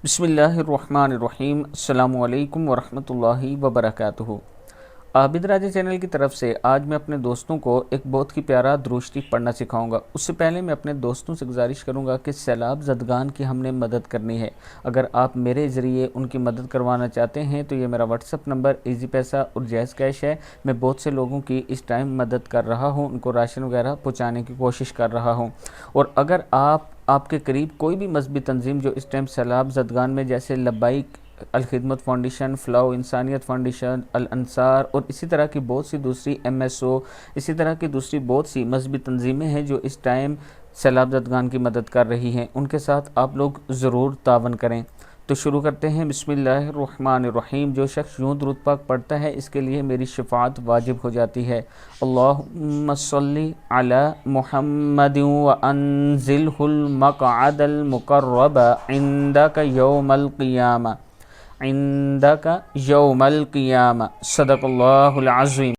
بسم اللہ الرحمن الرحیم۔ السلام علیکم ورحمۃ اللہ وبرکاتہ۔ عابد راجہ چینل کی طرف سے آج میں اپنے دوستوں کو ایک بہت ہی پیارا درود شریف پڑھنا سکھاؤں گا۔ اس سے پہلے میں اپنے دوستوں سے گزارش کروں گا کہ سیلاب زدگان کی ہم نے مدد کرنی ہے۔ اگر آپ میرے ذریعے ان کی مدد کروانا چاہتے ہیں تو یہ میرا واٹس ایپ نمبر ایزی پیسہ اور جائز کیش ہے۔ میں بہت سے لوگوں کی اس ٹائم مدد کر رہا ہوں، ان کو راشن وغیرہ پہنچانے کی کوشش کر رہا ہوں۔ اور اگر آپ کے قریب کوئی بھی مذہبی تنظیم جو اس ٹائم سیلاب زدگان میں، جیسے لبیک الخدمت فاؤنڈیشن، فلاح انسانیت فاؤنڈیشن، الانصار اور اسی طرح کی بہت سی دوسری MSO، اسی طرح کی دوسری بہت سی مذہبی تنظیمیں ہیں جو اس ٹائم سیلاب زدگان کی مدد کر رہی ہیں، ان کے ساتھ آپ لوگ ضرور تعاون کریں۔ تو شروع کرتے ہیں۔ بسم اللہ الرحمن الرحیم۔ جو شخص یوں درود پاک پڑھتا ہے اس کے لیے میری شفاعت واجب ہو جاتی ہے۔ اللہم صلی علی محمد وانزلہ المقعد المقرب عندک یوم القیامہ، عندک یوم القیامہ۔ صدق اللہ العظیم۔